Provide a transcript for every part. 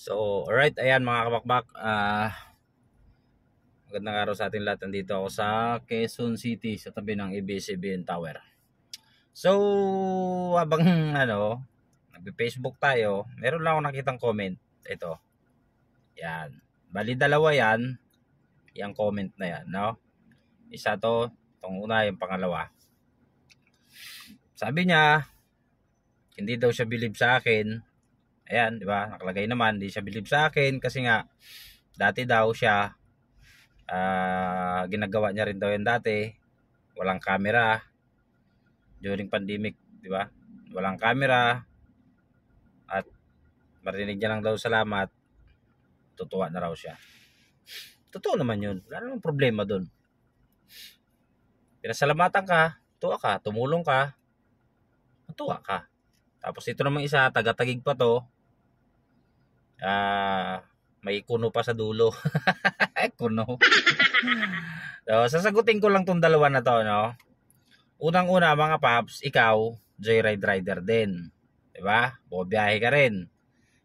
So, alright, ayan mga kabakbak. Magandang araw sa ating lahat. Nandito ako sa Quezon City sa tabi ng ABS-CBN Tower. So, habang nagbe-Facebook tayo, meron lang ako nakitang comment. Ito. Yan. Bali dalawa yan. Yung comment na yan, no? Isa to, itong una, yung pangalawa. Sabi niya, hindi daw siya believe sa akin. Ayan, di ba? Nakalagay naman, hindi siya believe sa akin kasi nga dati daw siya ginagawa niya rin daw yan dati. Walang camera during pandemic, di ba? Walang camera at marinig niya lang daw salamat, tutuwa na raw siya. Totoo naman yun. Wala namang problema dun. Pinasalamatan ka, tuwa ka, tumulong ka, matuwa ka. Tapos ito namang isa, taga-tagig pa to. May kuno pa sa dulo. Kuno. So, sasagutin ko lang tong dalawa na to, no? Unang-una, mga paps, ikaw, joyride rider din. Diba? Bumabiyahe ka rin.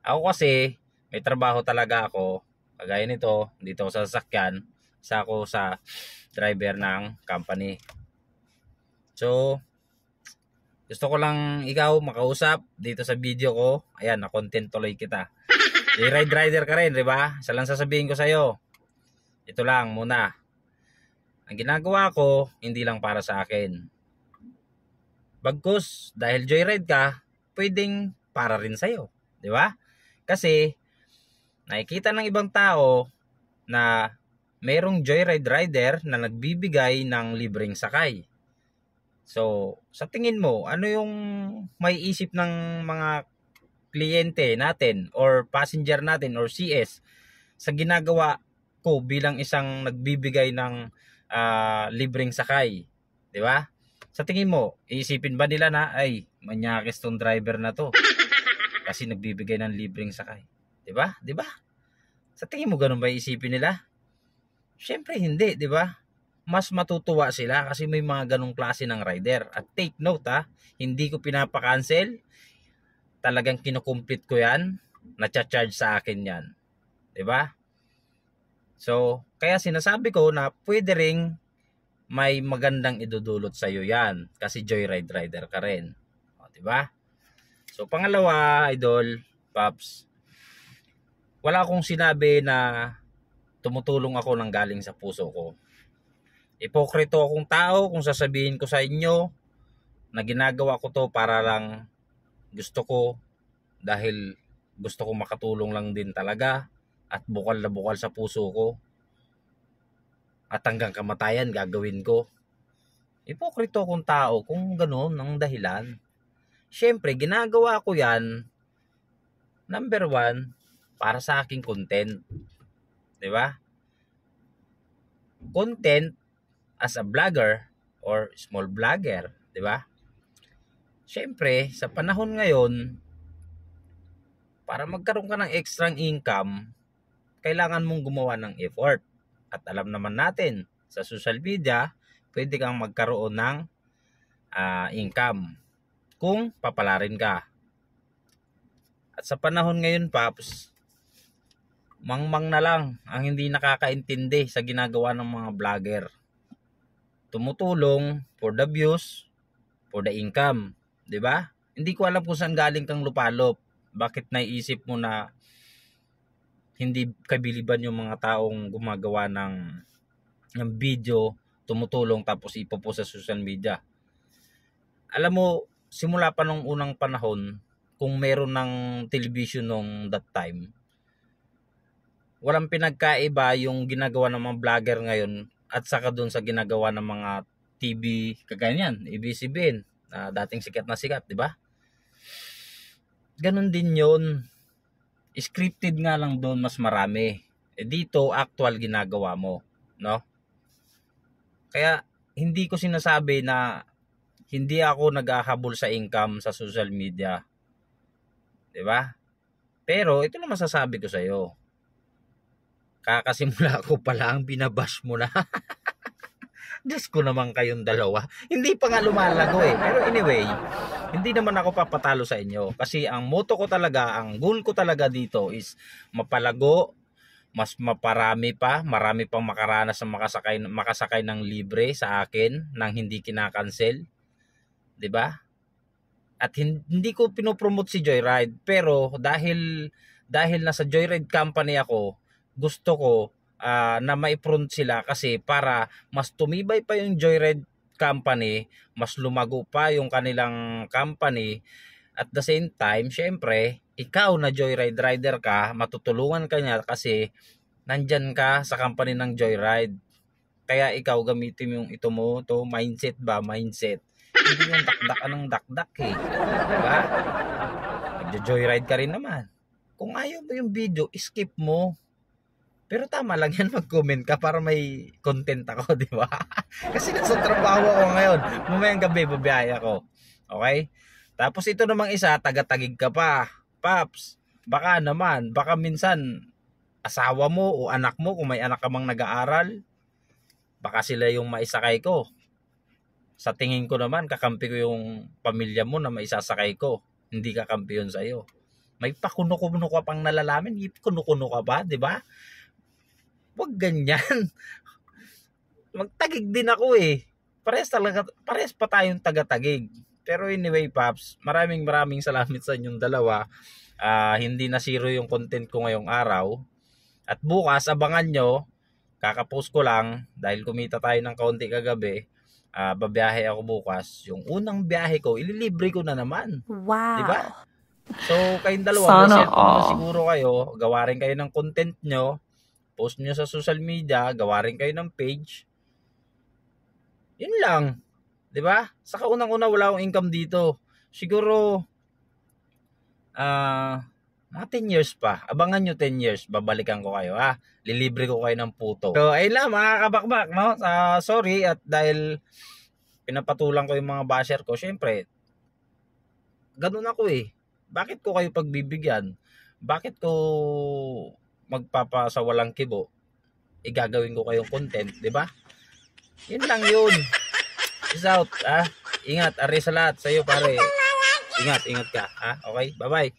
Ako kasi, may trabaho talaga ako. Kagaya nito, dito ako sa sasakyan. Isa ako sa driver ng company. So, gusto ko lang ikaw makausap dito sa video ko. Ayan, na-content tuloy kita. Joyride rider ka rin, diba? Isa lang sasabihin ko sa'yo. Ito lang muna. Ang ginagawa ko, hindi lang para sa akin. Bagkus, dahil joyride ka, pwedeng para rin sa'yo. Diba? Kasi, nakikita ng ibang tao na mayroong joyride rider na nagbibigay ng libreng sakay. So, sa tingin mo, ano yung may isip ng mga kliyente natin or passenger natin or CS sa ginagawa ko bilang isang nagbibigay ng libreng sakay? Di ba? Sa tingin mo, iisipin ba nila na ay manyakis tong driver na to kasi nagbibigay ng libreng sakay? Di ba? Di ba? Sa tingin mo ganun ba iisipin nila? Syempre hindi, di ba? Mas matutuwa sila kasi may mga ganong klase ng rider. At take note hindi ko pinapa-cancel. Talagang kinukumplit ko yan. Nacha-charge sa akin yan. Diba? So, kaya sinasabi ko na pwede ring may magandang idudulot sa'yo yan. Kasi joyride rider ka rin. O, diba? So, pangalawa, idol, paps, wala akong sinabi na tumutulong ako ng galing sa puso ko. Ipokrito akong tao kung sasabihin ko sa inyo na ginagawa ko to para lang gusto ko, dahil gusto ko makatulong lang din talaga at bukal na bukal sa puso ko. At hanggang kamatayan gagawin ko. Ipokrito akong tao kung gano'n ang dahilan. Siyempre, ginagawa ko yan, number one, para sa aking content. Diba? Content as a vlogger or small vlogger, di ba? Siyempre, sa panahon ngayon, para magkaroon ka ng extra income, kailangan mong gumawa ng effort. At alam naman natin, sa social media, pwede kang magkaroon ng income kung papalarin ka. At sa panahon ngayon, paps, mangmang na lang ang hindi nakakaintindi sa ginagawa ng mga vlogger. Tumutulong for the views, for the income, 'di ba? Hindi ko alam kung saan galing kang lupalop. Bakit naiisip mo na hindi kabiliban yung mga taong gumagawa ng video, tumutulong tapos ipopost sa social media? Alam mo, simula pa nung unang panahon, kung meron ng television nung that time, walang pinagkaiba yung ginagawa ng mga vlogger ngayon at saka doon sa ginagawa ng mga TV kaganyan, ABS-CBN, na dating sikat na sikat, di ba? Ganon din yun. Scripted nga lang doon mas marami. Dito, actual ginagawa mo, no? Kaya, hindi ko sinasabi na hindi ako naghahabol sa income sa social media. Di ba? Pero, ito na masasabi ko sa'yo. Kakasimula ko pa lang, binabash mo na. Diyos ko naman kayong dalawa. Hindi pa nga lumalago eh. Pero anyway, hindi naman ako papatalo sa inyo. Kasi ang motto ko talaga, ang goal ko talaga dito is mapalago, mas maparami pa, marami pang makaranas ng makasakay ng libre sa akin nang hindi kinakancel. 'Di ba? At hindi ko pinopromote si Joyride, pero dahil nasa Joyride company ako, gusto ko na mai-front sila kasi para mas tumibay pa yung Joyride company, mas lumago pa yung kanilang company. At the same time, syempre, ikaw na Joyride rider ka, matutulungan ka niya kasi nandyan ka sa company ng Joyride. Kaya ikaw gamitin yung mindset ba, mindset. Hindi yung dakdakan ng dakdak eh. Diba? Nagjo-joyride ka rin naman. Kung ayaw mo yung video, skip mo. Pero tama lang yan, mag-comment ka para may content ako, di ba? Kasi nasa trabaho ako ngayon. Mamayang gabi, babiyahe ako. Okay? Tapos ito namang isa, taga-tagig ka pa. Paps, baka minsan, asawa mo o anak mo, kung may anak ka mang nag-aaral, baka sila yung maisakay ko. Sa tingin ko naman, kakampi ko yung pamilya mo na maisasakay ko. Hindi kakampi yun sa'yo. May pakuno-kuno ka pang nalalaman, kuno-kuno ka ba, di ba? Huwag ganyan. Magtagig din ako eh. Parehas pa tayong taga-tagig. Pero anyway, Paps, maraming salamat sa inyong dalawa. Hindi na zero yung content ko ngayong araw. At bukas, abangan nyo, kakapost ko lang, dahil kumita tayo ng kaunti kagabi, babiyahe ako bukas. Yung unang biyahe ko, ililibre ko na naman. Wow. Diba? So, kayong dalawa, may cellphone na siguro kayo, gawa rin kayo ng content nyo, post nyo sa social media, gawa rin kayo ng page. Yun lang. Diba? Saka unang-una, wala akong income dito. Siguro, mga 10 years pa. Abangan nyo 10 years, babalikan ko kayo ha. Lilibre ko kayo ng puto. So, ayun lang mga kabakbak, no? Sorry, at dahil pinapatulang ko yung mga basher ko, syempre, ganun ako eh. Bakit ko kayo pagbibigyan? Bakit ko magpapasawalang kibo? Igagawin ko kayong content, di ba? Yun lang yun. Peace out, ha? Ingat, ari sa lahat sa'yo pare. Ingat ka, ha? Okay, bye-bye.